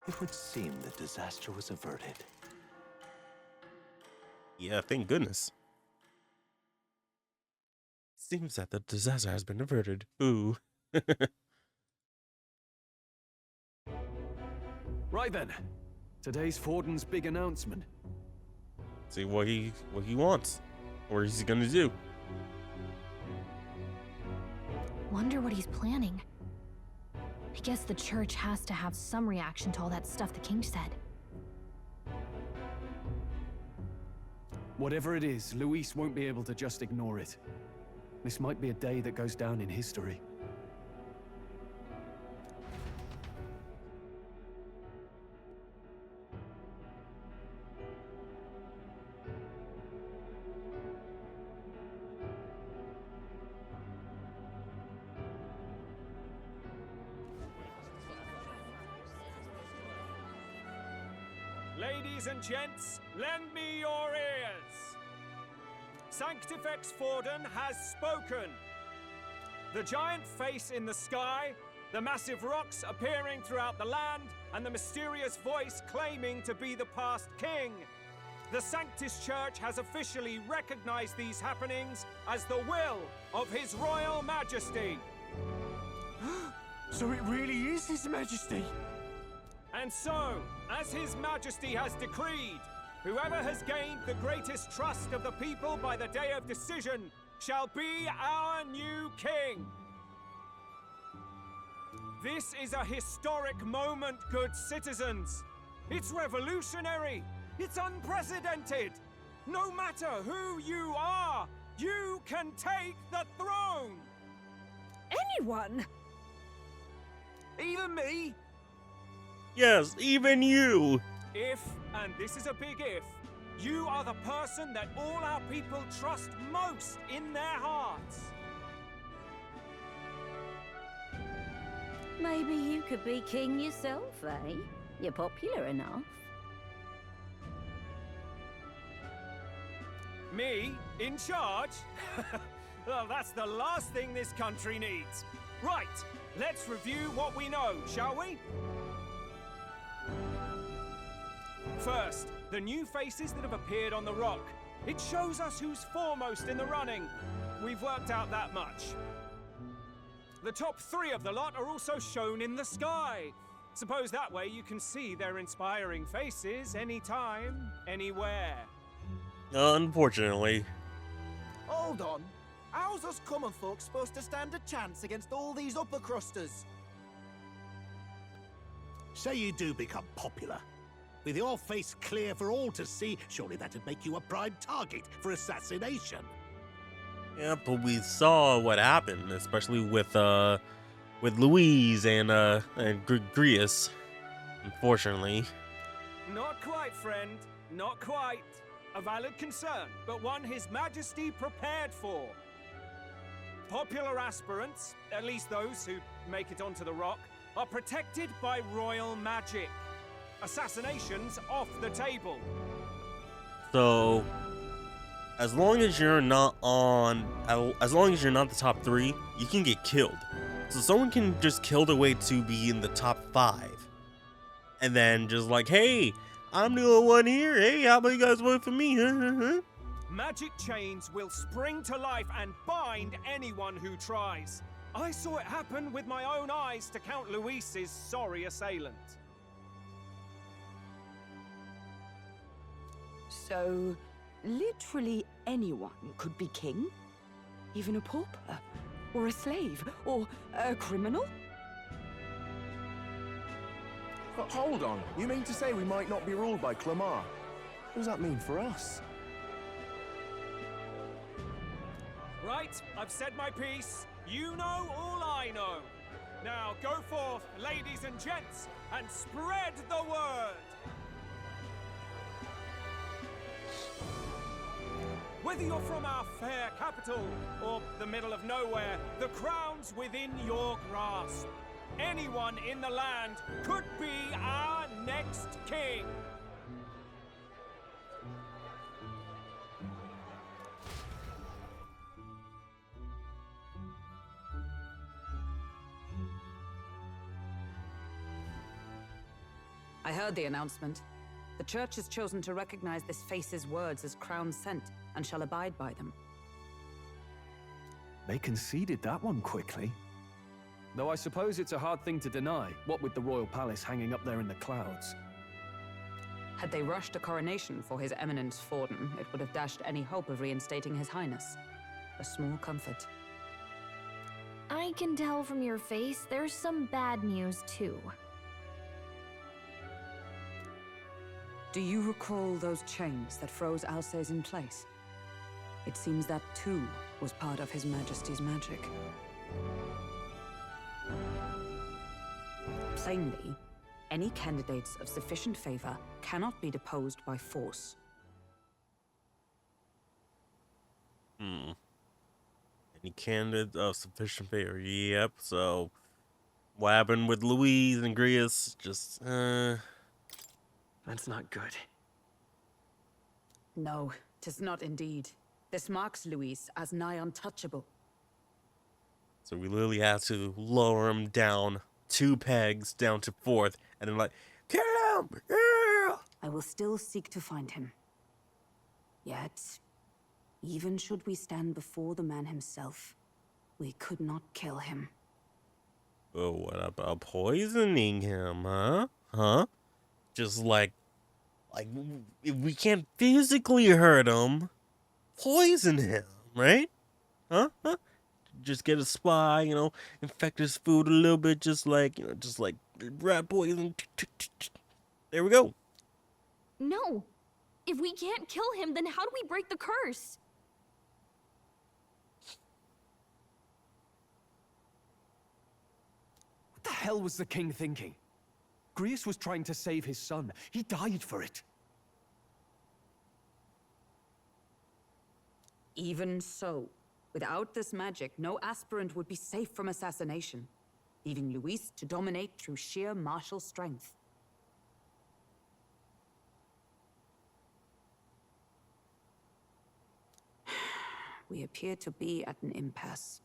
It would seem the disaster was averted. Yeah, thank goodness. Seems that the disaster has been averted. Ooh. Right then, today's Forden's big announcement. See what he wants, or he's gonna do. Wonder what he's planning. I guess the church has to have some reaction to all that stuff the king said. Whatever it is, Luis won't be able to just ignore it. This might be a day that goes down in history. Ladies and gents, lend me your ears. Sanctifex Forden has spoken. The giant face in the sky, the massive rocks appearing throughout the land, and the mysterious voice claiming to be the past king. The Sanctus Church has officially recognized these happenings as the will of His Royal Majesty. So it really is His Majesty? And so, as His Majesty has decreed, whoever has gained the greatest trust of the people by the day of decision shall be our new king. This is a historic moment, good citizens. It's revolutionary. It's unprecedented. No matter who you are, you can take the throne. Anyone? Even me? Yes, even you. If, and this is a big if, you are the person that all our people trust most in their hearts. Maybe you could be king yourself, eh? You're popular enough. Me, in charge? Well, that's the last thing this country needs. Right, let's review what we know, shall we? First, the new faces that have appeared on the rock. It shows us who's foremost in the running. We've worked out that much. The top 3 of the lot are also shown in the sky. Suppose that way you can see their inspiring faces anytime, anywhere. Unfortunately. Hold on. How's us common folk supposed to stand a chance against all these upper crusters? Say you do become popular. With your face clear for all to see, surely that'd make you a prime target for assassination. Yeah, but we saw what happened, especially with Louise and Gregorius. Unfortunately. Not quite, friend. Not quite. A valid concern, but one His Majesty prepared for. Popular aspirants, at least those who make it onto the rock, are protected by royal magic. Assassinations off the table. So, as long as you're not the top 3, you can get killed. So someone can just kill their way to be in the top 5. And then just like, hey, I'm the only one here. Hey, how about you guys vote for me? Magic chains will spring to life and bind anyone who tries. I saw it happen with my own eyes to Count Luis's sorry assailant. So, literally anyone could be king? Even a pauper? Or a slave? Or a criminal? Hold on. You mean to say we might not be ruled by Clamar? What does that mean for us? Right, I've said my piece. You know all I know. Now go forth, ladies and gents, and spread the word. Whether you're from our fair capital or the middle of nowhere, the crown's within your grasp. Anyone in the land could be our next king. I heard the announcement. The Church has chosen to recognize this face's words as crown sent, and shall abide by them. They conceded that one quickly. Though I suppose it's a hard thing to deny, what with the royal palace hanging up there in the clouds. Had they rushed a coronation for His Eminence Forden, it would have dashed any hope of reinstating His Highness. A small comfort. I can tell from your face there's some bad news too. Do you recall those chains that froze Alsace in place? It seems that too was part of His Majesty's magic. Plainly, any candidates of sufficient favor cannot be deposed by force. Any candidate of sufficient favor? Yep. So, what happened with Louise and Grius? Just, That's not good. No, 'tis not indeed. This marks Louise as nigh untouchable. So we literally have to lower him down 2 pegs down to 4th, and then like, kill him! Yeah! I will still seek to find him. Yet, even should we stand before the man himself, we could not kill him. Oh, what about poisoning him, huh? Huh? Just like if we can't physically hurt him, poison him, right? Huh? Just get a spy, infect his food a little bit, just like rat poison. There we go. No! If we can't kill him, then how do we break the curse? What the hell was the king thinking? Grius was trying to save his son. He died for it. Even so, without this magic, no aspirant would be safe from assassination, leaving Louise to dominate through sheer martial strength. We appear to be at an impasse.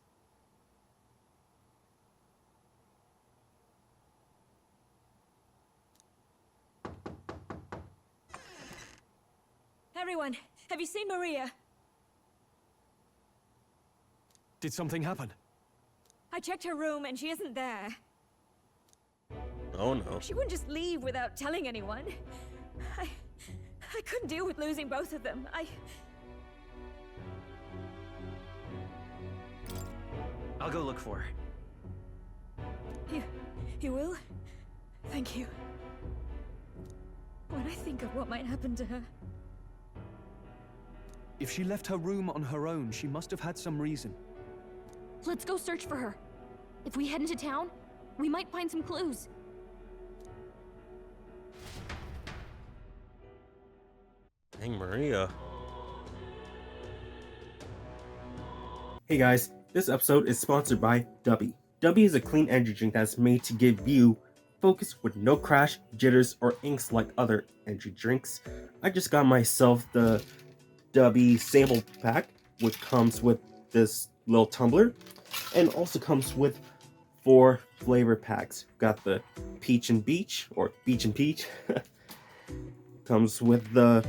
Everyone, have you seen Maria? Did something happen? I checked her room and she isn't there. Oh no. She wouldn't just leave without telling anyone. I couldn't deal with losing both of them. I'll go look for her. You will? Thank you. When I think of what might happen to her. If she left her room on her own, she must have had some reason. Let's go search for her. If we head into town, we might find some clues. Dang, Maria. Hey guys, this episode is sponsored by Dubby. Dubby is a clean energy drink that's made to give you focus with no crash, jitters, or inks like other energy drinks. I just got myself the Dubby sample pack, which comes with this little tumbler, and also comes with 4 flavor packs. Got the Peach and Beach, or Beach and Peach. Comes with the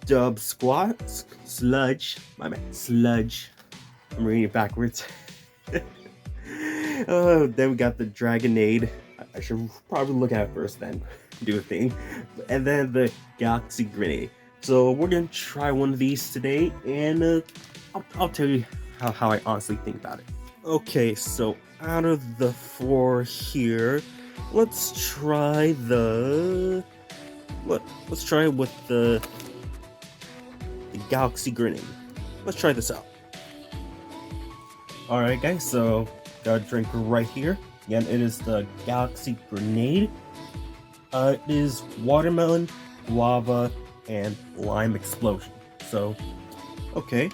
Dub Squat, Sludge, my man, Sludge. I'm reading it backwards. Then we got the Dragonade. I should probably look at it first, then do a thing. And then the Galaxy Grenade. So we're gonna try one of these today, and I'll tell you how I honestly think about it. Okay, so out of the 4 here, let's try the let's try with the Galaxy Grenade. Let's try this out. Alright guys, so got a drink right here. Again, it is the Galaxy Grenade. It is watermelon, guava, and lime explosion. So, okay.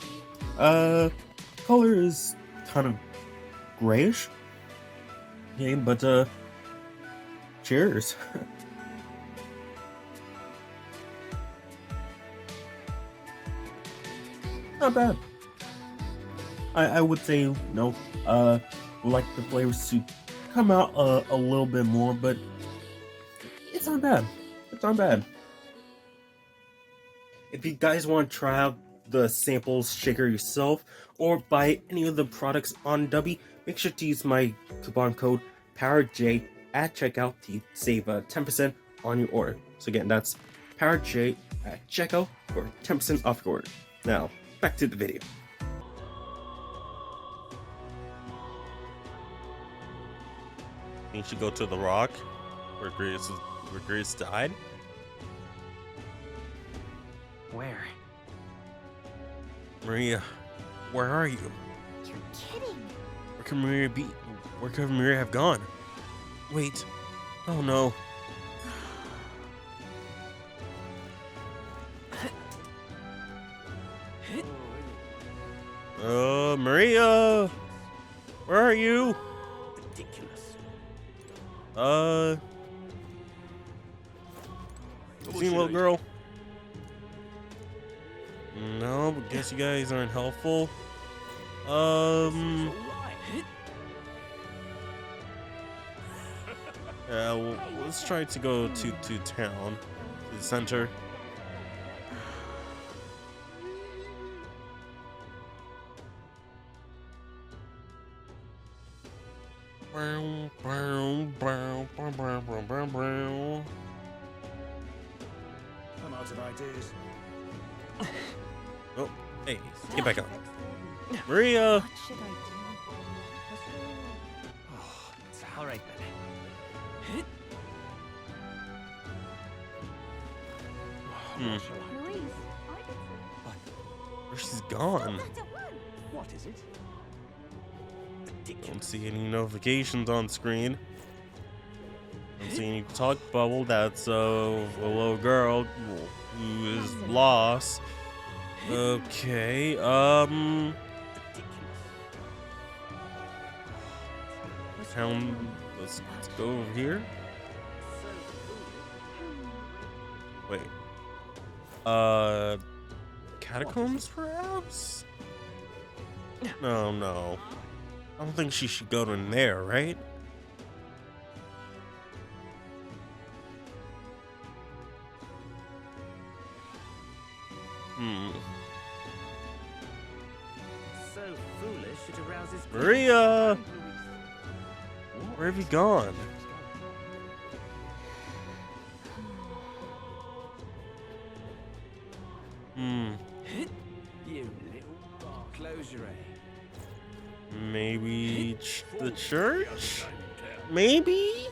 Color is kind of grayish. Okay, but cheers. Not bad. I would say no. Like the flavors to come out a little bit more, but it's not bad. It's not bad. If you guys want to try out the samples shaker yourself or buy any of the products on W, make sure to use my coupon code PowerJ at checkout to save 10% on your order. So again, that's PowerJ at checkout for 10% off your order. Now, back to the video. You should go to the rock where Grace died. Where? Maria, where are you? You're kidding. Where can Maria be? Where could Maria have gone? Wait. Oh no. Maria! Where are you? Ridiculous. Seen little girl? No, but guess you guys aren't helpful. Yeah, well, let's try to go to town, to the center. I'm out of ideas. Oh, hey, get back up. Maria! What should I do? Oh, it's all right then. Hmm. Where she's gone? What is it? Don't see any notifications on screen. Don't see any talk bubble. That's a little girl who is lost. Okay, let's go over here. Wait. Catacombs perhaps? No. I don't think she should go in there, right? So foolish it arouses. Maria! Where have you gone? You little bar. Close your eye. Maybe the church? Maybe?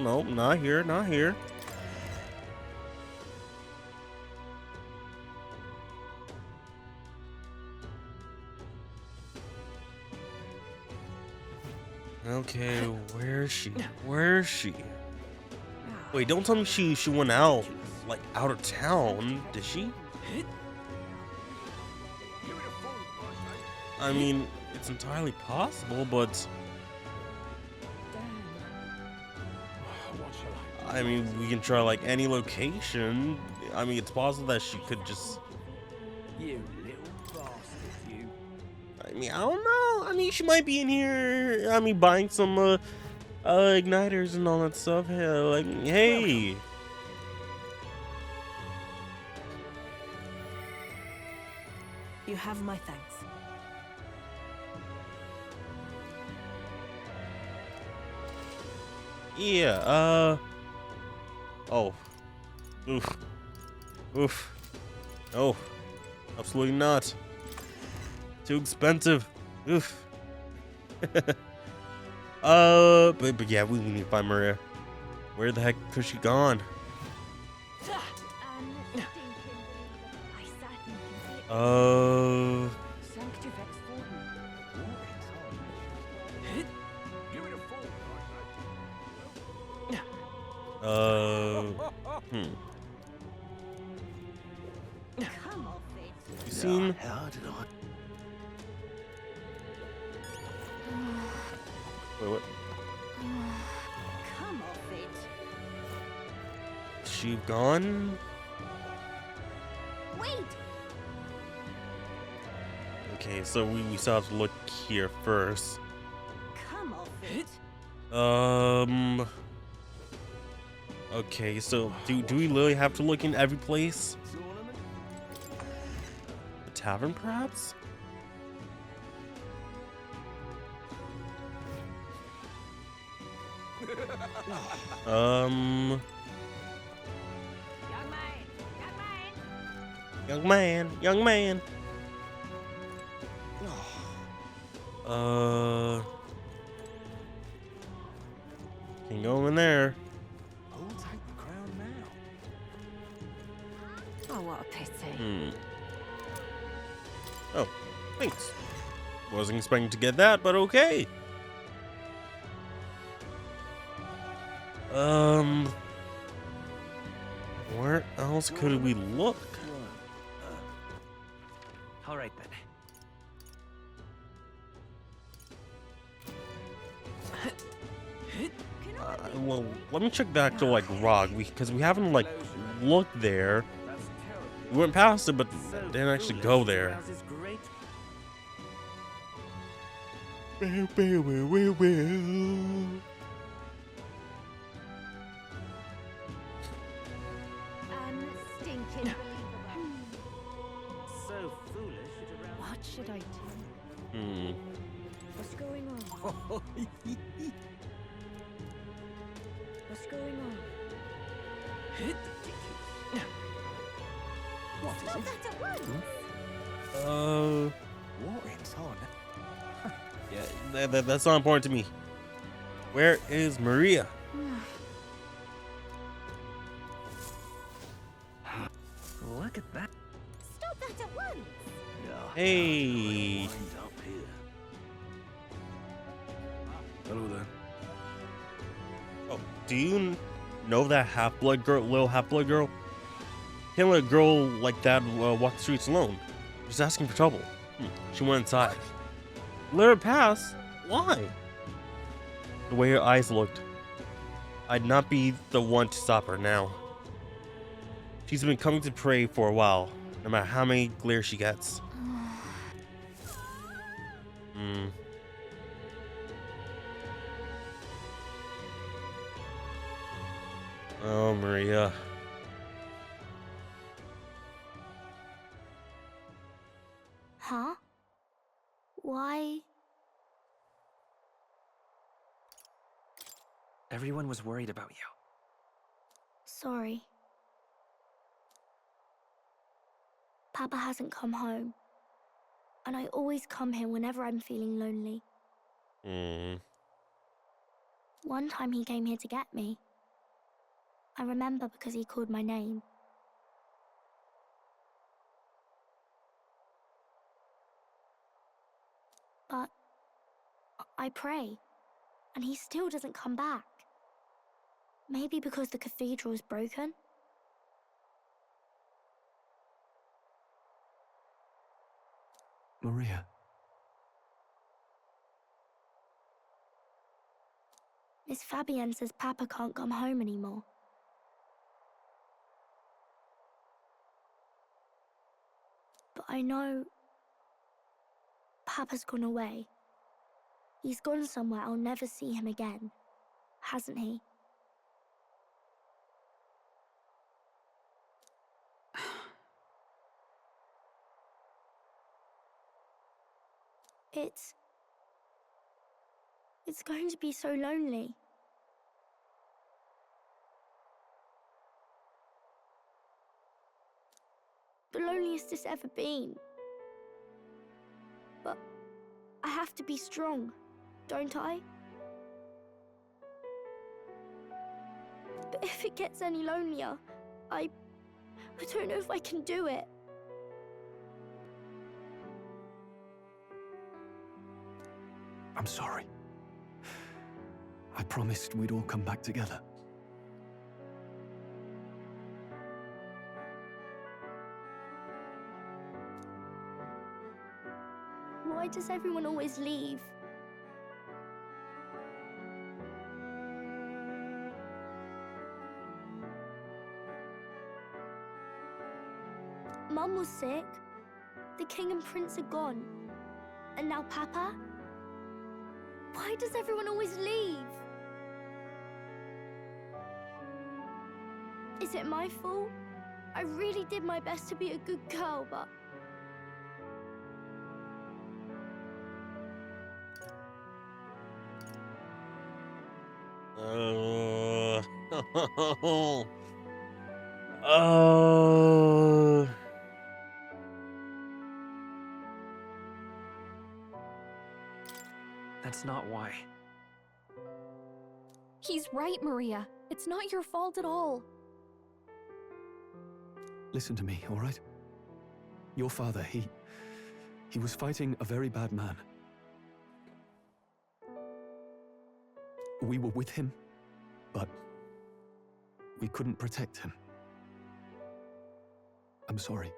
No, not here. Okay, where is she? Wait, don't tell me she went out, like, out of town, did she? I mean, it's entirely possible, but... I mean, we can try, like, any location. I mean, it's possible that she could just... You little bastard, you. I mean, I don't know. I mean, she might be in here, I mean, buying some, igniters and all that stuff. Like, hey. You have my thanks. Yeah, oh. Oof. No. Absolutely not. Too expensive. Oof. But yeah, we need to find Maria. Where the heck could she gone? You seen? Wait, what? Come off it. She gone? Wait. Okay, so we still have to look here first. Come off it. Okay, so do we literally have to look in every place? The tavern, perhaps? Young man. Can go in there. Who'll take the crown now? Oh, what a pity. Oh, thanks. Wasn't expecting to get that, but okay. Where else could we look? All right then. Well, let me check back to like Rog, because we haven't like looked there. We went past it, but didn't actually go there. Unstinking. So foolish. What should I do? What's going on? What's going on? What is it? That at once. Warren's on. Yeah, that's not important to me. Where is Maria? Look at that. Stop that at once. Hey. Hello there. Oh, do you know that half-blood girl, little half-blood girl? Can't let a girl like that walk the streets alone. Just asking for trouble. She went inside. Let her pass? Why? The way her eyes looked. I'd not be the one to stop her now. She's been coming to pray for a while, no matter how many glares she gets. Oh, Maria. Huh? Why? Everyone was worried about you. Sorry. Papa hasn't come home. And I always come here whenever I'm feeling lonely. One time he came here to get me. I remember because he called my name. But I pray, and he still doesn't come back. Maybe because the cathedral is broken? Maria. Miss Fabienne says Papa can't come home anymore. But I know Papa's gone away. He's gone somewhere I'll never see him again, hasn't he? It's going to be so lonely. The loneliest it's ever been. But I have to be strong, don't I? But if it gets any lonelier, I don't know if I can do it. I'm sorry. I promised we'd all come back together. Why does everyone always leave? Mum was sick. The king and prince are gone. And now Papa? Why does everyone always leave? Is it my fault? I really did my best to be a good girl, but... That's not why. He's right, Maria. It's not your fault at all. Listen to me, all right? Your father, he was fighting a very bad man. We were with him, but we couldn't protect him. I'm sorry.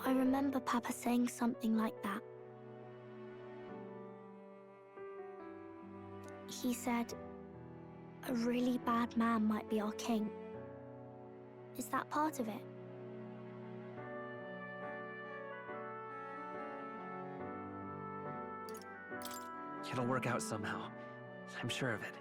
I remember Papa saying something like that. He said, a really bad man might be our king. Is that part of it? It'll work out somehow. I'm sure of it.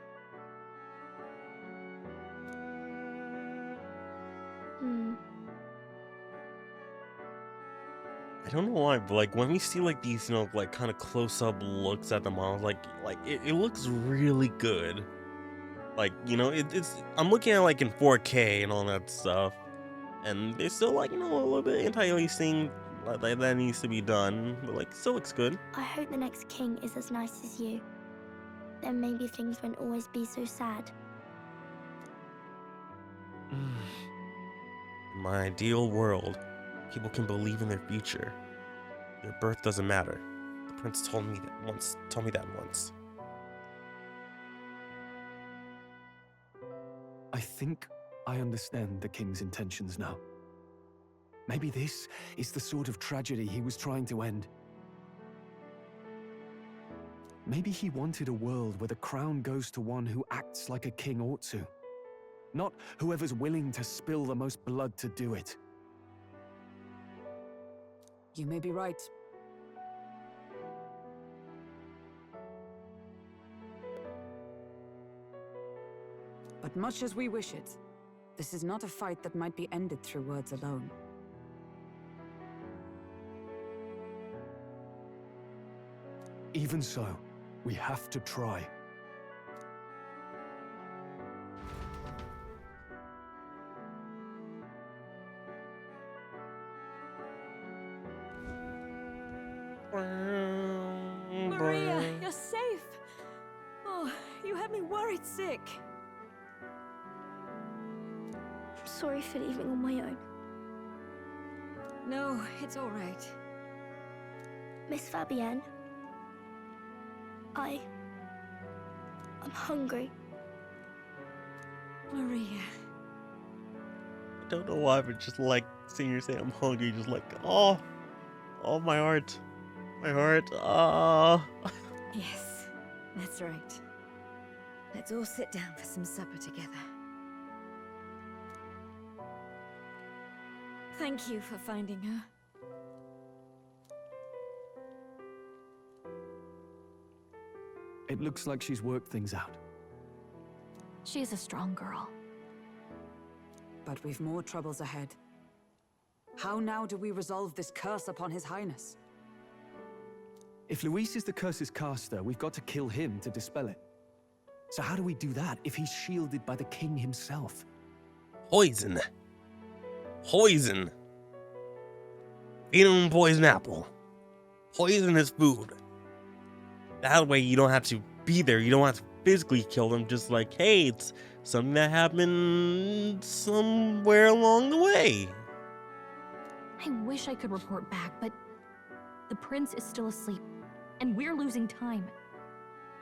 I don't know why, but like when we see like these, like kind of close-up looks at the models, like it looks really good. Like, it's I'm looking at like in 4K and all that stuff, and there's still like a little bit anti-aliasing that needs to be done, but like it still looks good. I hope the next king is as nice as you. Then maybe things won't always be so sad. In my ideal world, people can believe in their future. Their birth doesn't matter. The prince told me that once. I think I understand the king's intentions now. Maybe this is the sort of tragedy he was trying to end. Maybe he wanted a world where the crown goes to one who acts like a king ought to. Not whoever's willing to spill the most blood to do it. You may be right. But much as we wish it, this is not a fight that might be ended through words alone. Even so, we have to try. Maria, you're safe. Oh, you had me worried sick. I'm sorry for leaving on my own. No, it's all right. Miss Fabienne, I'm hungry. Maria. I don't know why, but just like seeing her say I'm hungry, just like, oh my heart. Yes, that's right. Let's all sit down for some supper together. Thank you for finding her. It looks like she's worked things out. She's a strong girl. But we've more troubles ahead. How now do we resolve this curse upon His Highness? If Luis is the curse's caster, we've got to kill him to dispel it. So how do we do that if he's shielded by the king himself? Poison. Feed him poison apple. Poison his food. That way you don't have to be there. You don't have to physically kill them. Just like, hey, it's something that happened somewhere along the way. I wish I could report back, but the prince is still asleep, and we're losing time.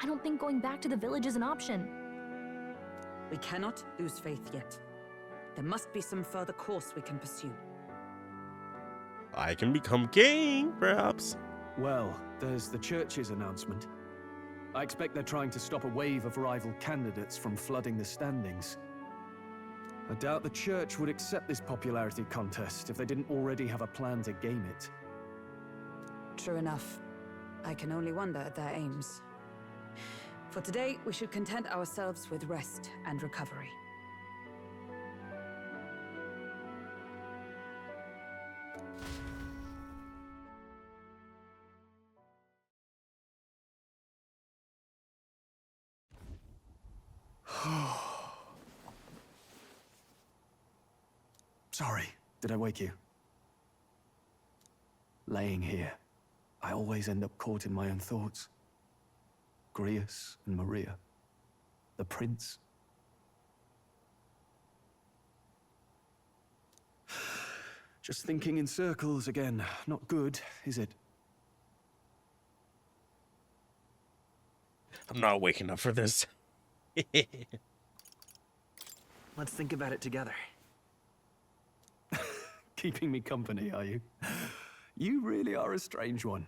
I don't think going back to the village is an option. We cannot lose faith yet. There must be some further course we can pursue. I can become king, perhaps. Well, there's the church's announcement. I expect they're trying to stop a wave of rival candidates from flooding the standings. I doubt the church would accept this popularity contest if they didn't already have a plan to game it. True enough. I can only wonder at their aims. For today, we should content ourselves with rest and recovery. Sorry, did I wake you? Laying here, I always end up caught in my own thoughts. Grius and Maria, the prince. Just thinking in circles again. Not good, is it? I'm not waking up for this. Let's think about it together. Keeping me company, are you? You really are a strange one.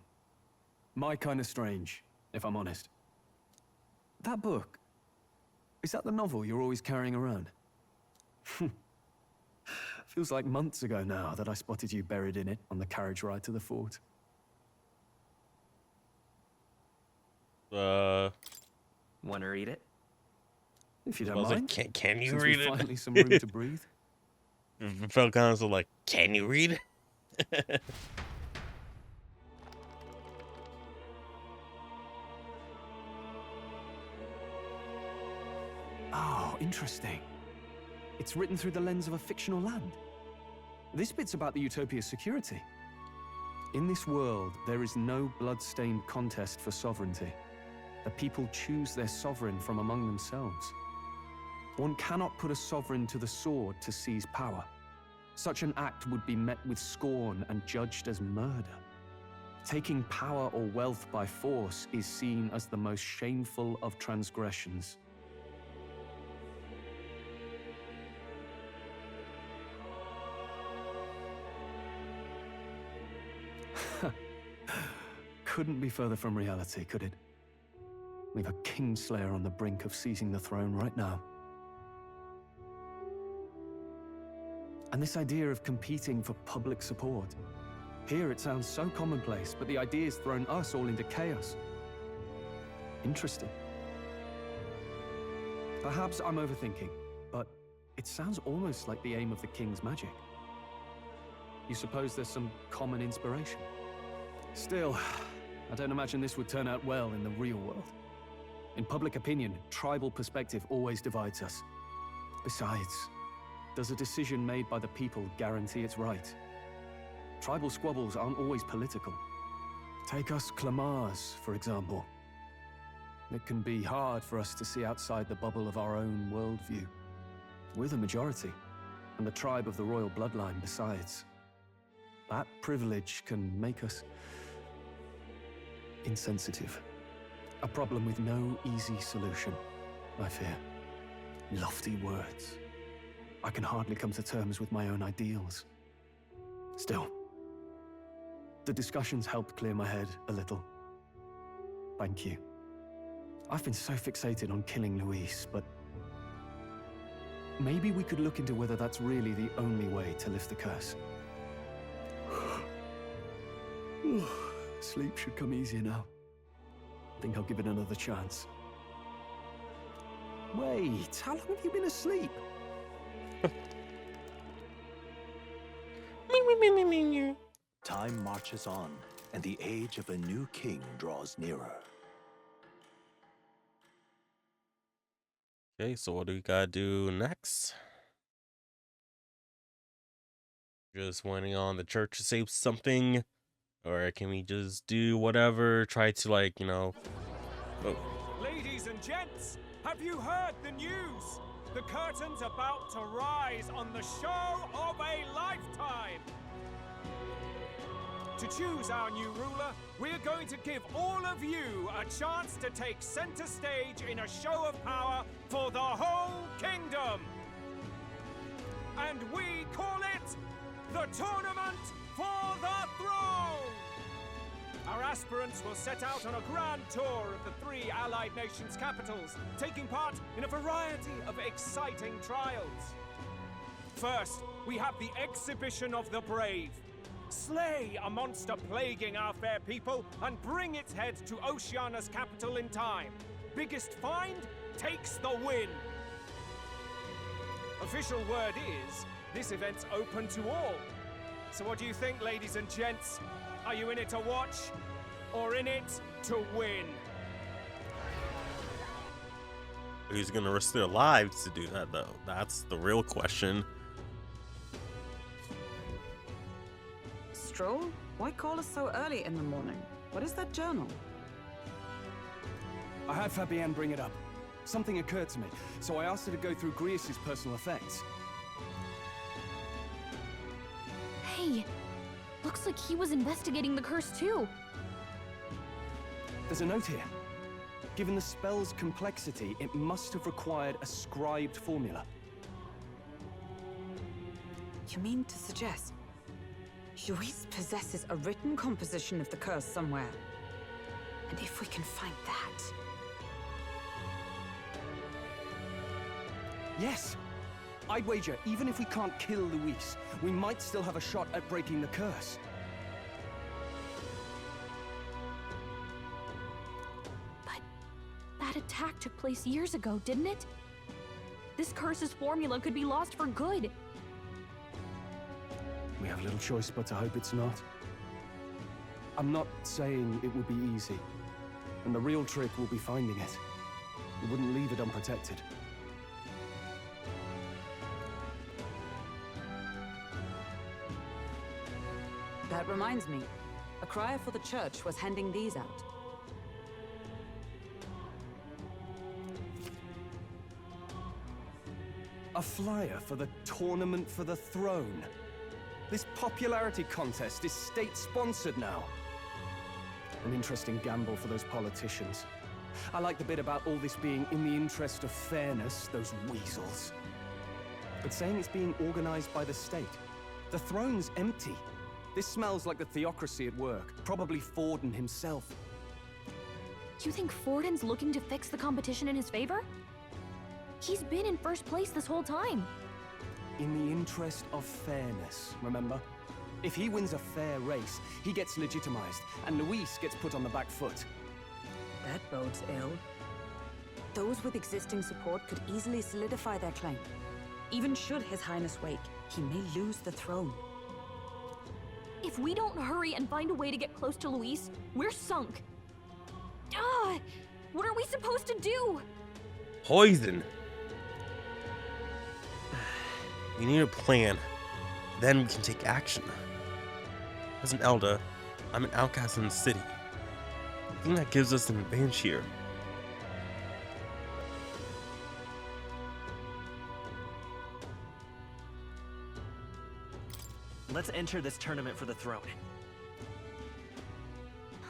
My kind of strange, if I'm honest. That book, is that the novel you're always carrying around? Feels like months ago now that I spotted you buried in it on the carriage ride to the fort. Want to read it? If you don't mind. Like, can you Since read we've it? Finally some room to breathe. It felt kind of so like, can you read? Oh, interesting. It's written through the lens of a fictional land. This bit's about the Utopia's security. In this world, there is no blood-stained contest for sovereignty. The people choose their sovereign from among themselves. One cannot put a sovereign to the sword to seize power. Such an act would be met with scorn and judged as murder. Taking power or wealth by force is seen as the most shameful of transgressions. Couldn't be further from reality, could it? We've a Kingslayer on the brink of seizing the throne right now. And this idea of competing for public support. Here it sounds so commonplace, but the idea's thrown us all into chaos. Interesting. Perhaps I'm overthinking, but it sounds almost like the aim of the king's magic. You suppose there's some common inspiration? Still, I don't imagine this would turn out well in the real world. In public opinion, tribal perspective always divides us. Besides, does a decision made by the people guarantee it's right? Tribal squabbles aren't always political. Take us Clamars, for example. It can be hard for us to see outside the bubble of our own worldview. We're the majority, and the tribe of the royal bloodline besides. That privilege can make us insensitive. A problem with no easy solution, I fear. Lofty words. I can hardly come to terms with my own ideals. Still, the discussions helped clear my head a little. Thank you. I've been so fixated on killing Luis, but maybe we could look into whether that's really the only way to lift the curse. Sleep should come easier now. I think I'll give it another chance. Wait, how long have you been asleep? Time marches on, and the age of a new king draws nearer. Okay, so what do we gotta do next? Just waiting on the church to say something? Or can we just do whatever, try to, like, you know... Oh. Ladies and gents, have you heard the news? The curtain's about to rise on the show of a lifetime! To choose our new ruler, we're going to give all of you a chance to take center stage in a show of power for the whole kingdom! And we call it the Tournament for the Throne! Our aspirants will set out on a grand tour of the 3 allied nations' capitals, taking part in a variety of exciting trials. First, we have the exhibition of the brave. Slay a monster plaguing our fair people and bring its head to Oceania's capital in time. Biggest find takes the win. Official word is, this event's open to all. So what do you think, ladies and gents? Are you in it to watch, or in it to win? Who's gonna risk their lives to do that, though? That's the real question. Stroll? Why call us so early in the morning? What is that journal? I had Fabienne bring it up. Something occurred to me, so I asked her to go through Grius' personal effects. Hey, looks like he was investigating the curse too. There's a note here. Given the spell's complexity, it must have required a scribed formula. You mean to suggest Luis possesses a written composition of the curse somewhere? And if we can find that... Yes! I'd wager, even if we can't kill Luis, we might still have a shot at breaking the curse. But that attack took place years ago, didn't it? This curse's formula could be lost for good. We have little choice but to hope it's not. I'm not saying it would be easy, and the real trick will be finding it. We wouldn't leave it unprotected. That reminds me. A crier for the church was handing these out. A flyer for the Tournament for the Throne. This popularity contest is state-sponsored now. An interesting gamble for those politicians. I like the bit about all this being in the interest of fairness, those weasels. But saying it's being organized by the state. The throne's empty. This smells like the theocracy at work, probably Forden himself. You think Forden's looking to fix the competition in his favor? He's been in first place this whole time. In the interest of fairness, remember? If he wins a fair race, he gets legitimized, and Luis gets put on the back foot. That bodes ill. Those with existing support could easily solidify their claim. Even should His Highness wake, he may lose the throne. If we don't hurry and find a way to get close to Luis, we're sunk. Ah! What are we supposed to do? Poison. We need a plan. Then we can take action. As an elder, I'm an outcast in the city. I think that gives us an advantage here. Let's enter this tournament for the throne.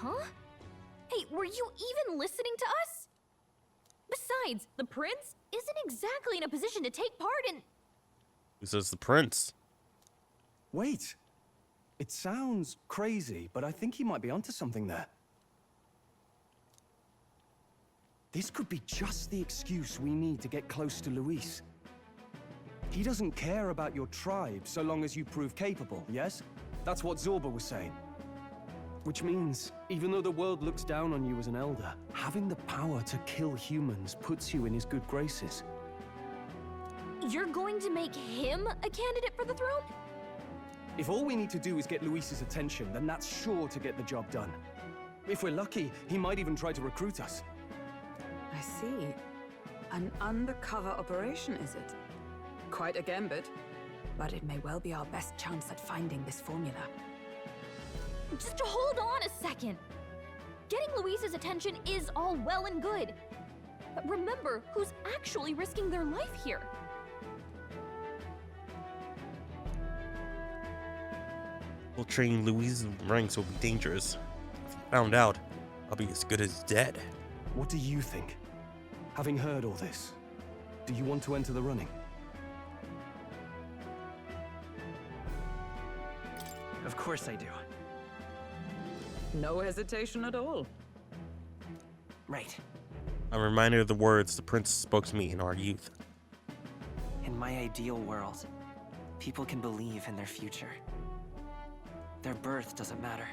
Huh? Hey, were you even listening to us? Besides, the prince isn't exactly in a position to take part in... Who says the prince? Wait. It sounds crazy, but I think he might be onto something there. This could be just the excuse we need to get close to Luis. He doesn't care about your tribe so long as you prove capable, yes? That's what Zorba was saying. Which means, even though the world looks down on you as an elder, having the power to kill humans puts you in his good graces. You're going to make him a candidate for the throne? If all we need to do is get Luis's attention, then that's sure to get the job done. If we're lucky, he might even try to recruit us. I see. An undercover operation, is it? Quite a gambit. But it may well be our best chance at finding this formula. Just hold on a second. Getting Luis's attention is all well and good. But remember who's actually risking their life here. Infiltrating Luis's ranks will be dangerous. If found out, I'll be as good as dead. What do you think? Having heard all this, do you want to enter the running? Of course I do. No hesitation at all. Right. I'm reminded of the words the prince spoke to me in our youth. In my ideal world, people can believe in their future. Their birth doesn't matter.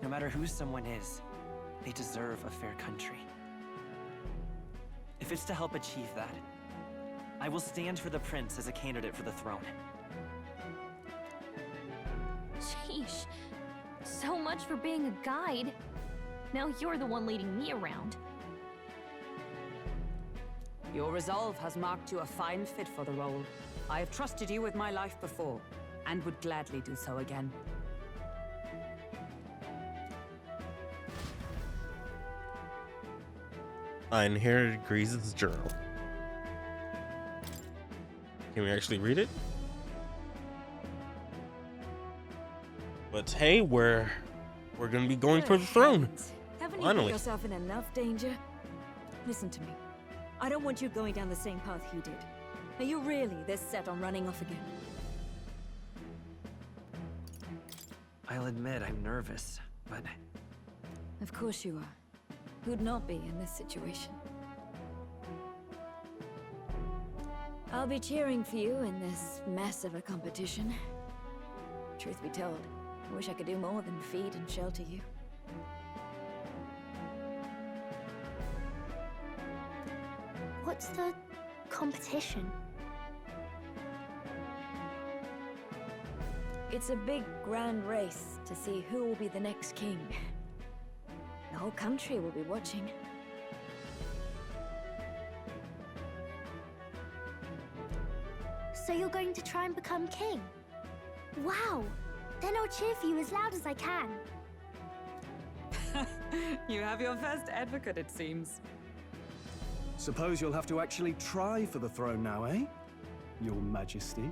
No matter who someone is, they deserve a fair country. If it's to help achieve that, I will stand for the prince as a candidate for the throne. Sheesh. So much for being a guide. Now you're the one leading me around. Your resolve has marked you a fine fit for the role. I have trusted you with my life before, and would gladly do so again. I inherited Grease's journal. Can we actually read it? But hey, we're gonna be going for the throne. Haven't you Finally. put yourself in enough danger? Listen to me. I don't want you going down the same path he did. Are you really this set on running off again? I'll admit I'm nervous, but Of course you are. Who'd not be in this situation? I'll be cheering for you in this mess of a competition. Truth be told, I wish I could do more than feed and shelter you. What's the competition? It's a big, grand race to see who will be the next king. The whole country will be watching. So you're going to try and become king? Wow! Then I'll cheer for you as loud as I can. You have your first advocate, it seems. Suppose you'll have to actually try for the throne now, eh? Your Majesty.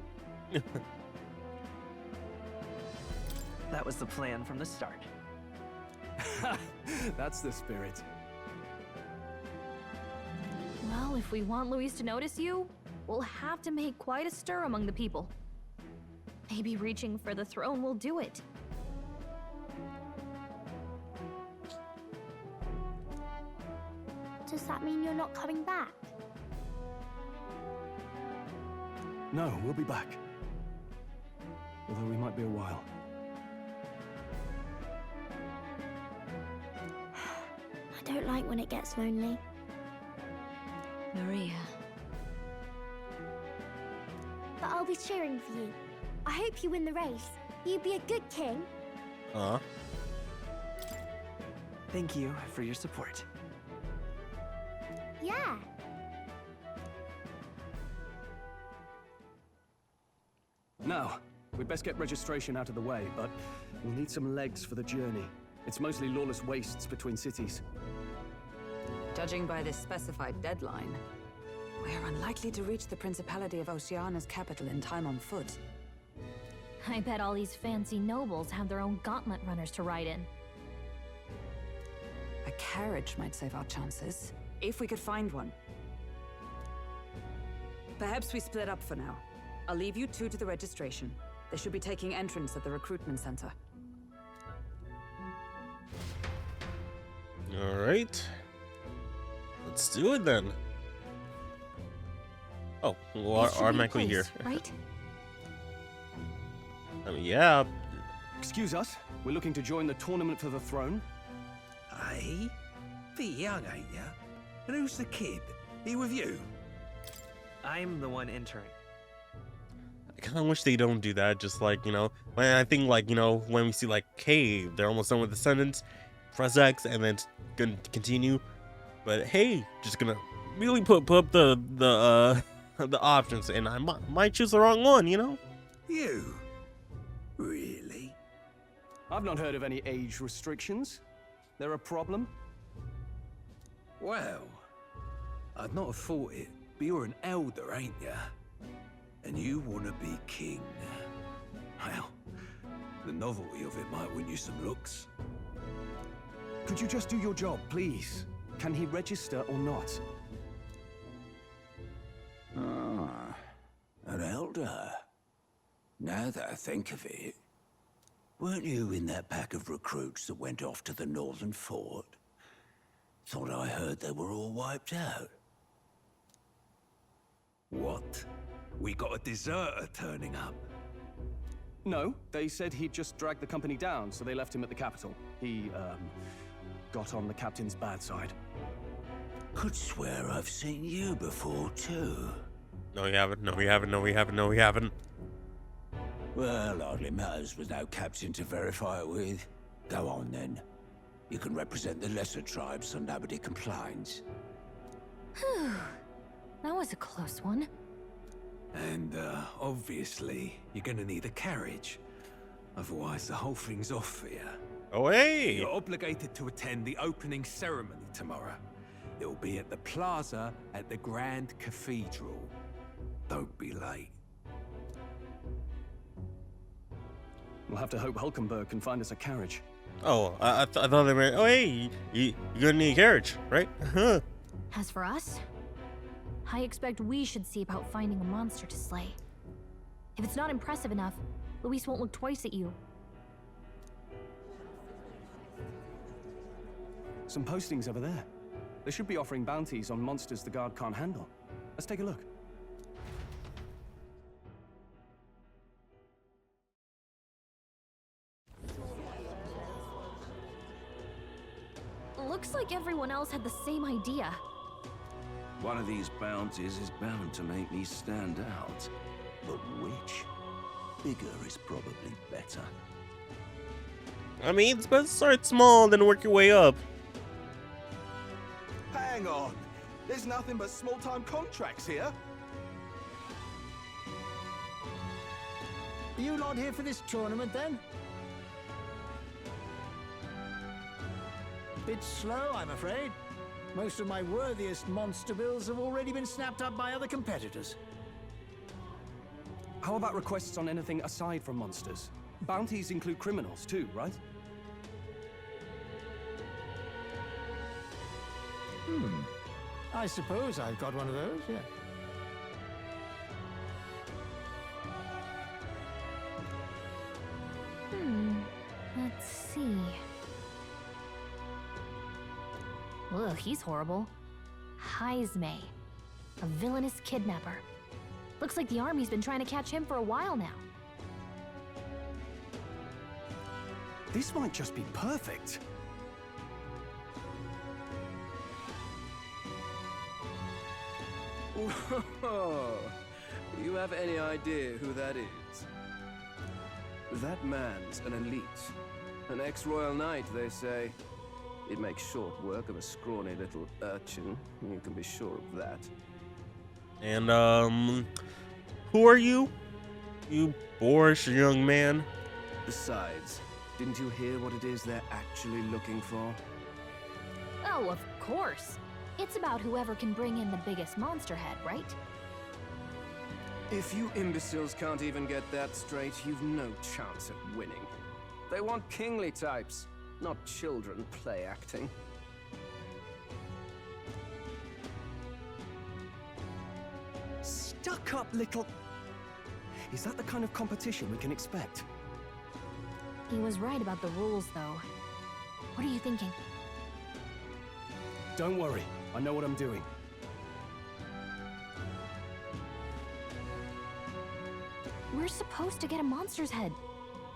that was the plan from the start. That's the spirit. Well, if we want Luis to notice you, we'll have to make quite a stir among the people. Maybe reaching for the throne will do it. Does that mean you're not coming back? No, we'll be back. Although we might be a while. I don't like when it gets lonely. Maria. But I'll be cheering for you. I hope you win the race. You'd be a good king. Thank you for your support. Yeah. Now, we'd best get registration out of the way, but we'll need some legs for the journey. It's mostly lawless wastes between cities. Judging by this specified deadline, we're unlikely to reach the Principality of Oceana's capital in time on foot. I bet all these fancy nobles have their own gauntlet runners to ride in. A carriage might save our chances, if we could find one. Perhaps we split up for now. I'll leave you two to the registration. They should be taking entrance at the recruitment center. All right. Let's do it then. Oh, well, automatically here. Right? I mean, yeah. Excuse us, we're looking to join the tournament for the throne. Aye? Bit young, ain't ya? And who's the kid? He with you? I'm the one entering. I kind of wish they don't do that. Just like, you know, when I think like, you know, when we see like Cave, they're almost done with the sentence, press X, and then gonna continue. But hey, just gonna really put up the options, and I might choose the wrong one, you know? You? Really? I've not heard of any age restrictions. There a problem? Well, I'd not have thought it, but you're an elder, ain't ya? And you want to be king. Well, the novelty of it might win you some looks. Could you just do your job, please? Can he register or not? Ah, an elder. Now that I think of it, weren't you in that pack of recruits that went off to the northern fort? Thought I heard they were all wiped out. What? We got a deserter turning up. No, they said he'd just dragged the company down, so they left him at the capital. He, got on the captain's bad side. Could swear I've seen you before, too. No, you haven't. No, you haven't. No, we haven't. No, we haven't. Well, hardly matters with no captain to verify it with. Go on, then. You can represent the lesser tribes so nobody complains. Whew. That was a close one. And, obviously, you're gonna need a carriage. Otherwise, the whole thing's off for you. Oh, hey! You're obligated to attend the opening ceremony tomorrow. It'll be at the plaza at the Grand Cathedral. Don't be late. We'll have to hope Hulkenberg can find us a carriage. Oh, I thought they were. Oh, hey, you're gonna need a carriage, right? As for us, I expect we should see about finding a monster to slay. If it's not impressive enough, Luis won't look twice at you. Some postings over there. They should be offering bounties on monsters the guard can't handle. Let's take a look. Looks like everyone else had the same idea. One of these bounties is bound to make me stand out. But which? Bigger is probably better. I mean, it's best to start small, then work your way up. Hang on. There's nothing but small-time contracts here. Are you not here for this tournament, then? Bit slow, I'm afraid. Most of my worthiest monster bills have already been snapped up by other competitors. How about requests on anything aside from monsters? Bounties include criminals too, right? I suppose I've got one of those, yeah. Let's see. Ugh, he's horrible. Heisme, a villainous kidnapper. Looks like the army's been trying to catch him for a while now. This might just be perfect. Whoa. You have any idea who that is? That man's an elite. An ex-royal knight, they say. It makes short work of a scrawny little urchin. You can be sure of that. And, who are you? You boorish young man? Besides, didn't you hear what it is they're actually looking for? Oh, of course. It's about whoever can bring in the biggest monster head, right? If you imbeciles can't even get that straight, you've no chance at winning. They want kingly types, not children play acting. Stuck up little... Is that the kind of competition we can expect? He was right about the rules, though. What are you thinking? Don't worry, I know what I'm doing. We're supposed to get a monster's head.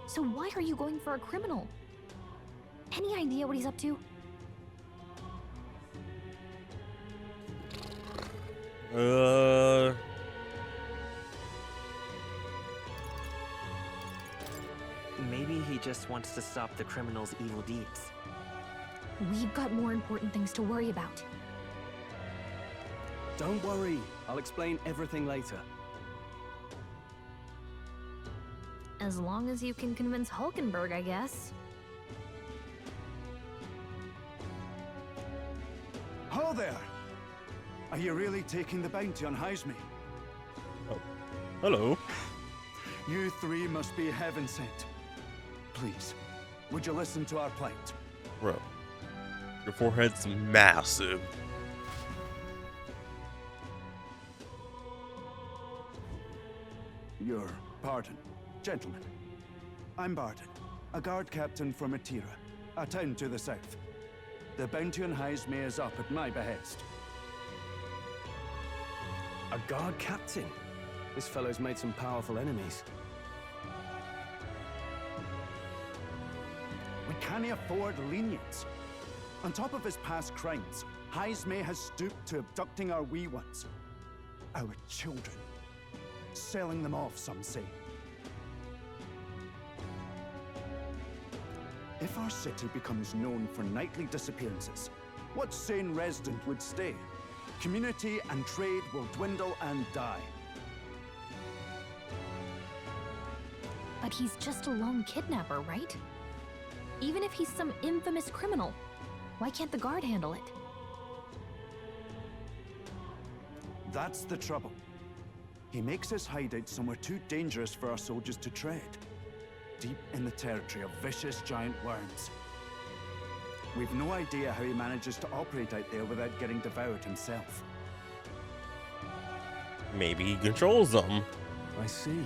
So why are you going for a criminal? Any idea what he's up to? Maybe he just wants to stop the criminal's evil deeds. We've got more important things to worry about. Don't worry, I'll explain everything later. As long as you can convince Hulkenberg, I guess. Ho there! Are you really taking the bounty on Heisme? Oh, hello. You three must be heaven sent. Please, would you listen to our plight? Bro, your forehead's massive. Your pardon, gentlemen. I'm Barton, a guard captain from Atira, a town to the south. The bounty on Heisme is up at my behest. A guard captain? This fellow's made some powerful enemies. We can't afford lenience. On top of his past crimes, Heismay has stooped to abducting our wee ones. Our children. Selling them off, some say. If our city becomes known for nightly disappearances, what sane resident would stay? Community and trade will dwindle and die. But he's just a lone kidnapper, right? Even if he's some infamous criminal, why can't the guard handle it? That's the trouble. He makes his hideout somewhere too dangerous for our soldiers to tread. Deep in the territory of vicious giant worms. We've no idea how he manages to operate out there without getting devoured himself. Maybe he controls them. I see.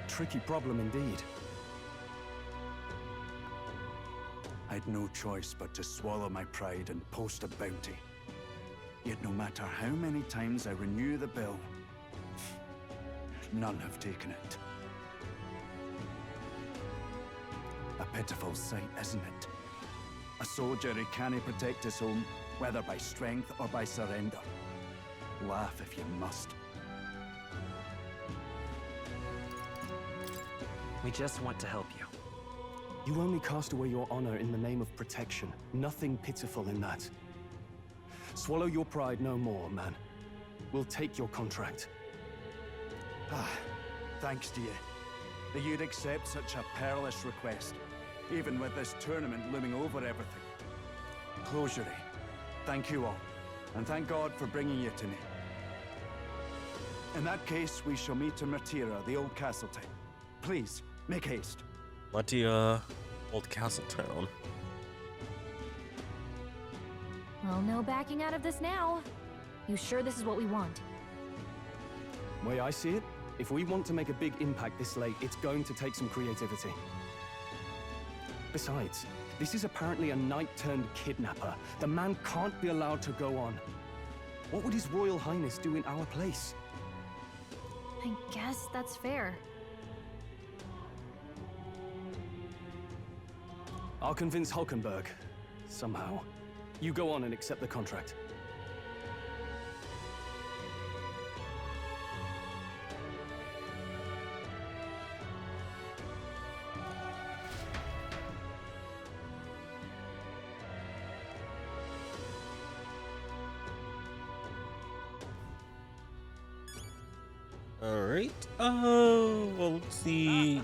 Tricky problem indeed. I'd no choice but to swallow my pride and post a bounty. Yet no matter how many times I renew the bill, none have taken it. A pitiful sight, isn't it? A soldier who can't protect his home, whether by strength or by surrender. Laugh if you must. We just want to help you. You only cast away your honor in the name of protection. Nothing pitiful in that. Swallow your pride no more, man. We'll take your contract. Thanks to you. That you'd accept such a perilous request, even with this tournament looming over everything. Closure. Thank you all, and thank God for bringing you to me. In that case, we shall meet in Matira, the old castle town. Please, make haste. Matira, old castle town. Well, no backing out of this now. You sure this is what we want? Way I see it, if we want to make a big impact this late, it's going to take some creativity. Besides, this is apparently a knight-turned-kidnapper. The man can't be allowed to go on. What would His Royal Highness do in our place? I guess that's fair. I'll convince Hulkenberg. Somehow. You go on and accept the contract. Alright. Well, let's see.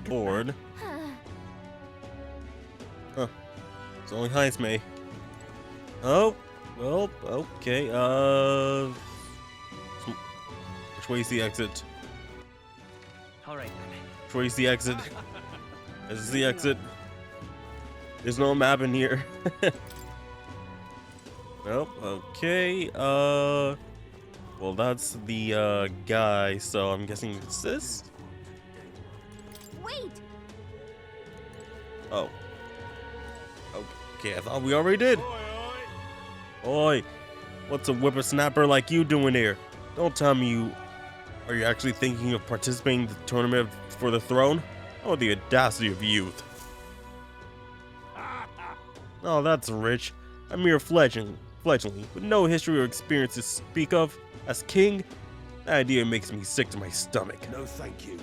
Board. Huh. It's only Heismay. Oh, well, okay. Which way is the exit? Alright then. Which way is the exit? This is the exit. There's no map in here. Nope, okay. Well, that's the, guy, so I'm guessing it's this? Wait! Oh. Okay, I thought we already did. Oi, what's a whippersnapper like you doing here? Don't tell me are you actually thinking of participating in the tournament for the throne? Oh, the audacity of youth. Oh, that's rich. A mere fledgling with no history or experience to speak of. As king, the idea makes me sick to my stomach. No, thank you.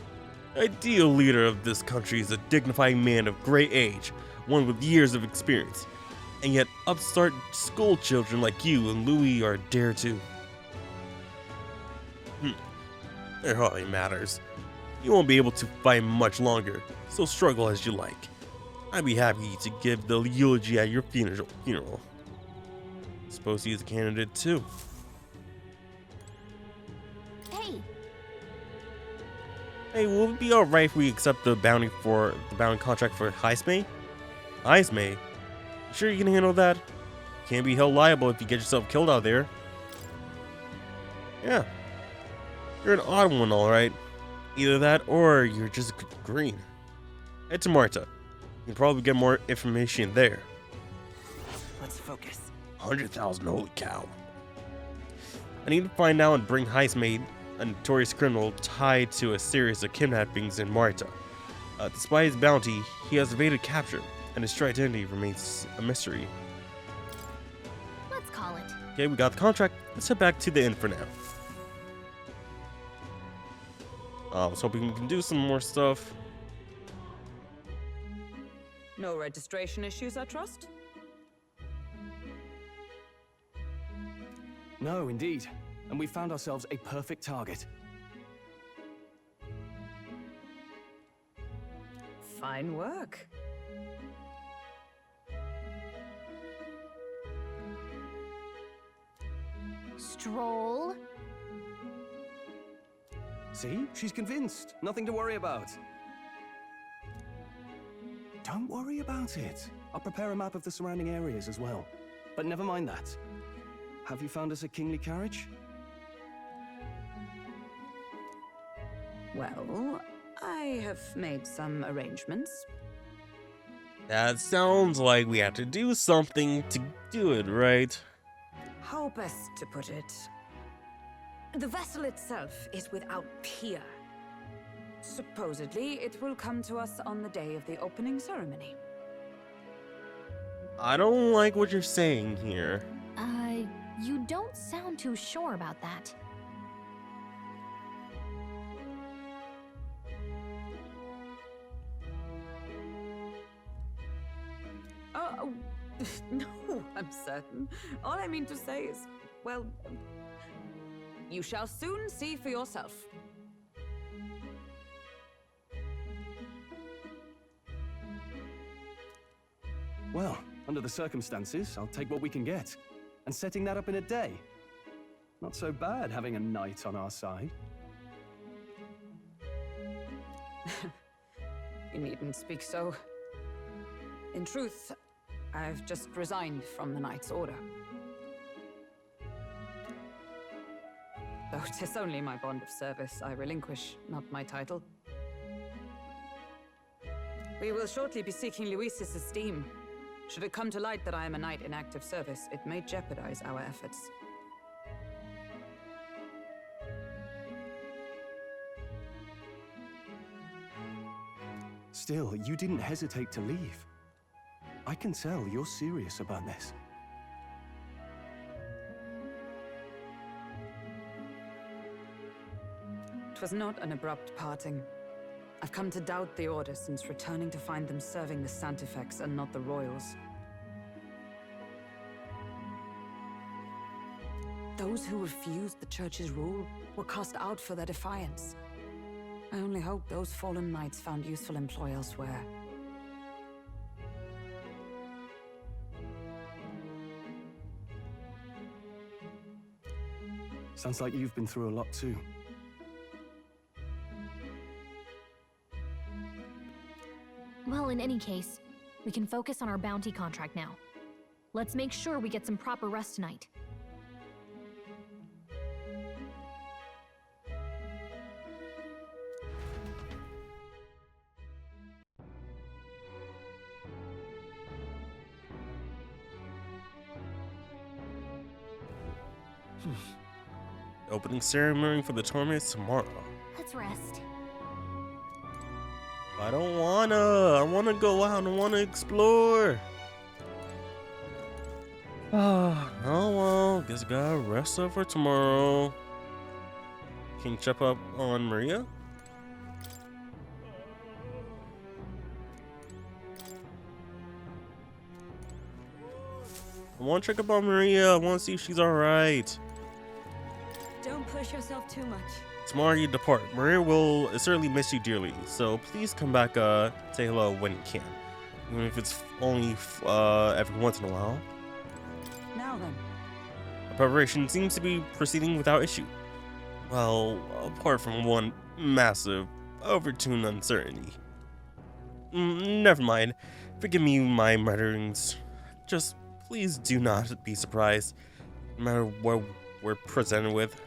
The ideal leader of this country is a dignified man of great age, one with years of experience. And yet upstart school children like you and Louis are dare to. It hardly matters. You won't be able to fight much longer, so struggle as you like. I'd be happy to give the eulogy at your funeral. Suppose he's a candidate too. Hey, will it be alright if we accept the bounty contract for Heismay? Heismay? You sure you can handle that? Can't be held liable if you get yourself killed out there. Yeah. You're an odd one, alright. Either that or you're just green. Head to Marta. You can probably get more information there. Let's focus. 100,000, holy cow. I need to find out and bring Heismay a notorious criminal tied to a series of kidnappings in Marta. Despite his bounty, he has evaded capture, and his true identity remains a mystery. Let's call it. Okay, we got the contract. Let's head back to the inn for now. I was hoping we can do some more stuff. No registration issues, I trust? No, indeed. And we found ourselves a perfect target. Fine work. Stroll. See? She's convinced. Nothing to worry about. Don't worry about it. I'll prepare a map of the surrounding areas as well. But never mind that. Have you found us a kingly carriage? Well, I have made some arrangements. That sounds like we have to do something to do it, right? How best to put it? The vessel itself is without peer. Supposedly, it will come to us on the day of the opening ceremony. I don't like what you're saying here. You don't sound too sure about that. Oh, no, I'm certain. All I mean to say is, well, you shall soon see for yourself. Well, under the circumstances, I'll take what we can get. And setting that up in a day. Not so bad having a knight on our side. You needn't speak so. In truth, I've just resigned from the Knight's Order. Though 'tis only my bond of service I relinquish, not my title. We will shortly be seeking Luis's esteem. Should it come to light that I am a knight in active service, it may jeopardize our efforts. Still, you didn't hesitate to leave. I can tell you're serious about this. It was not an abrupt parting. I've come to doubt the Order since returning to find them serving the Santifex and not the Royals. Those who refused the Church's rule were cast out for their defiance. I only hope those fallen knights found useful employ elsewhere. Sounds like you've been through a lot too. Well, in any case, we can focus on our bounty contract now. Let's make sure we get some proper rest tonight. Opening ceremony for the tournament is tomorrow. Let's rest. I don't wanna. I wanna go out. I wanna explore. Oh well. Guess I gotta rest up for tomorrow. Can you check up on Maria? I want to check up on Maria. I want to see if she's alright. Don't push yourself too much. Tomorrow you depart. Maria will certainly miss you dearly, so please come back, say hello when you can. Even if it's only every once in a while. Now then. The preparation seems to be proceeding without issue. Well, apart from one massive, overtuned uncertainty. Never mind. Forgive me my mutterings. Just please do not be surprised, no matter what we're presented with.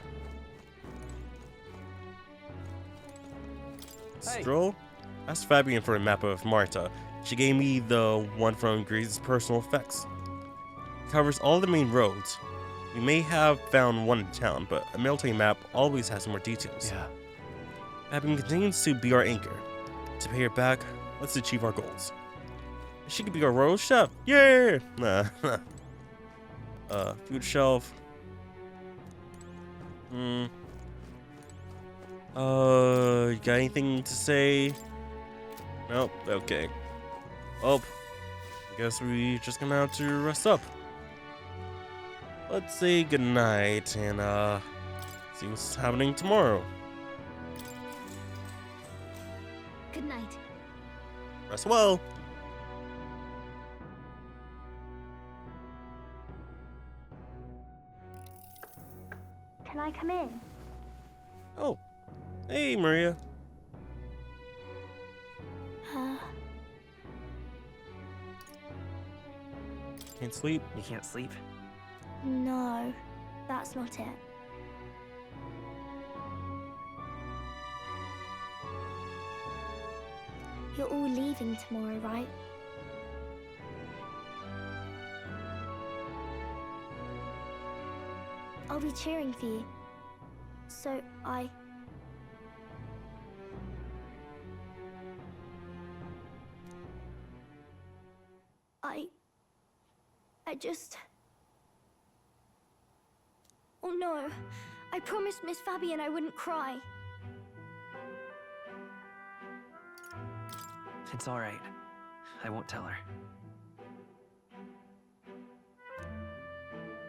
Hey. Stroll? Asked Fabian for a map of Marta. She gave me the one from Greece's personal effects. It covers all the main roads. We may have found one in town, but a military map always has more details. Yeah. Mapping continues to be our anchor. To pay her back, let's achieve our goals. She could be our royal chef. Yay! Nah. Food shelf. You got anything to say? Nope. Okay. Oh, I guess we just gonna have to rest up. Let's say goodnight and see what's happening tomorrow. Good night. Rest well. Can I come in? Oh, hey Maria. Can't sleep? You can't sleep? No, that's not it. You're all leaving tomorrow, right? I'll be cheering for you. So I just... Oh no, I promised Miss Fabian I wouldn't cry. It's all right. I won't tell her.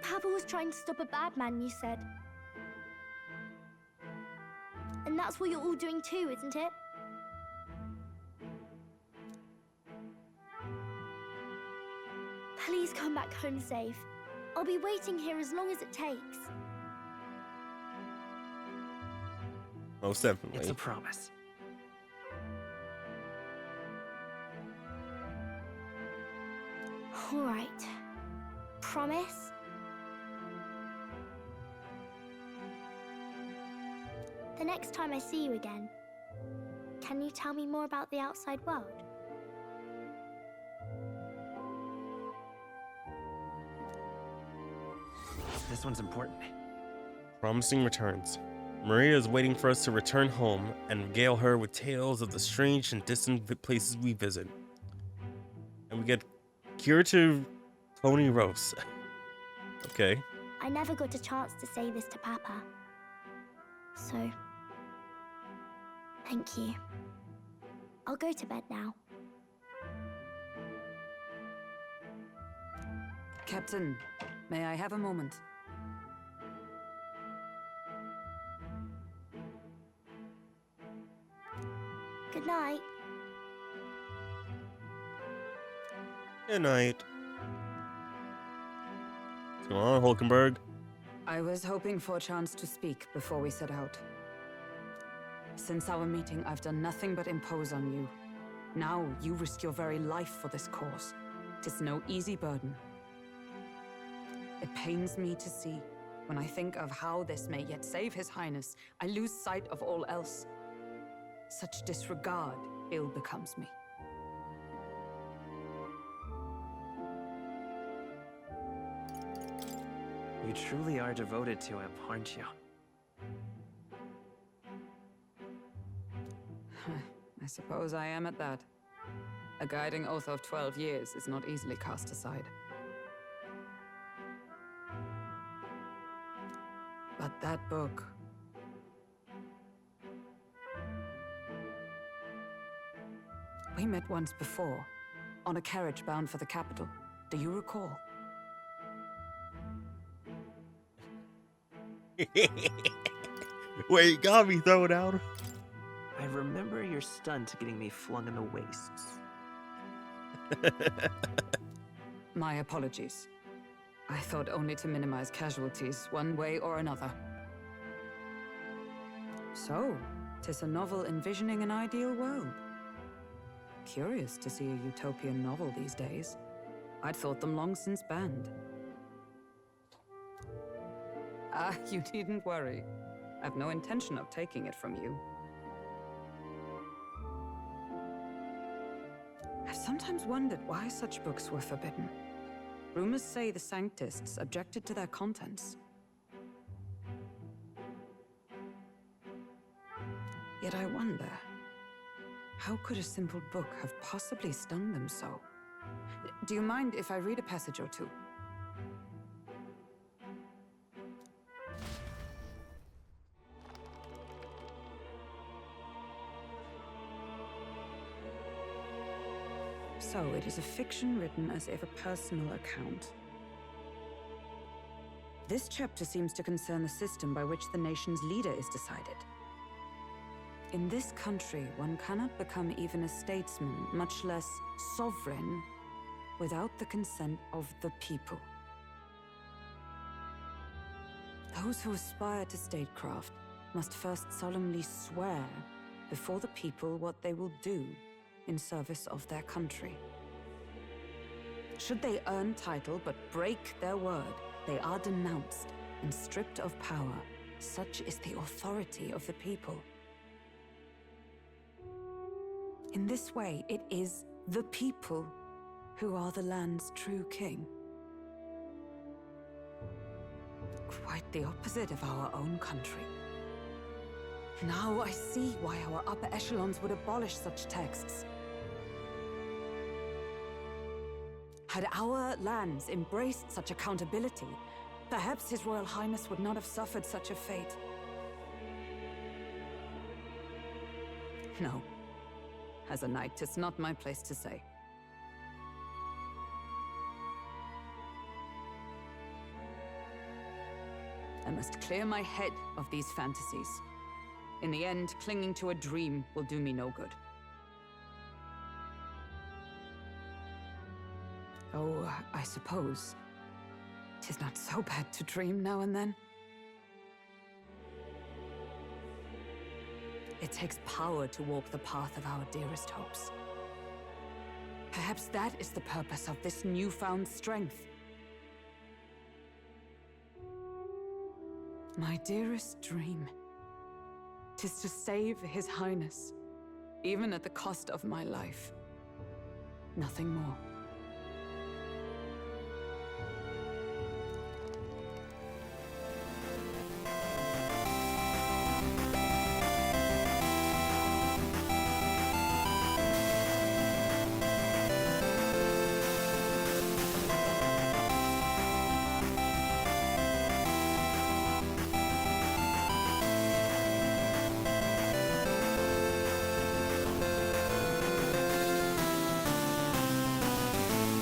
Papa was trying to stop a bad man, you said. And that's what you're all doing too, isn't it? Please come back home safe. I'll be waiting here as long as it takes. Most definitely. It's a promise. All right. Promise? The next time I see you again, can you tell me more about the outside world? This one's important. Promising returns. Maria is waiting for us to return home and regale her with tales of the strange and distant places we visit. And we get curative Tony Rose. Okay. I never got a chance to say this to Papa. So, thank you. I'll go to bed now. Captain, may I have a moment? Good night. Good night. What's going on, Hulkenberg? I was hoping for a chance to speak before we set out. Since our meeting, I've done nothing but impose on you. Now you risk your very life for this cause. 'Tis no easy burden. It pains me to see. When I think of how this may yet save His Highness, I lose sight of all else. Such disregard ill becomes me. You truly are devoted to him, aren't you? I suppose I am at that. A guiding oath of 12 years is not easily cast aside. But that book... We met once before, on a carriage bound for the capital. Do you recall? Wait, you got me thrown out. I remember your stunt getting me flung in the wastes. My apologies. I thought only to minimize casualties, one way or another. So, 'tis a novel envisioning an ideal world. Curious to see a utopian novel these days. I'd thought them long since banned. Ah, you needn't worry. I've no intention of taking it from you. I've sometimes wondered why such books were forbidden. Rumors say the Sanctists objected to their contents. Yet I wonder, how could a simple book have possibly stung them so? Do you mind if I read a passage or two? So, it is a fiction written as if a personal account. This chapter seems to concern the system by which the nation's leader is decided. In this country, one cannot become even a statesman, much less sovereign, without the consent of the people. Those who aspire to statecraft must first solemnly swear before the people what they will do in service of their country. Should they earn title but break their word, they are denounced and stripped of power. Such is the authority of the people. In this way, it is the people who are the land's true king. Quite the opposite of our own country. Now I see why our upper echelons would abolish such texts. Had our lands embraced such accountability, perhaps His Royal Highness would not have suffered such a fate. No. As a knight, 'tis not my place to say. I must clear my head of these fantasies. In the end, clinging to a dream will do me no good. Oh, I suppose 'tis not so bad to dream now and then. It takes power to walk the path of our dearest hopes. Perhaps that is the purpose of this newfound strength. My dearest dream, 'tis to save His Highness, even at the cost of my life. Nothing more.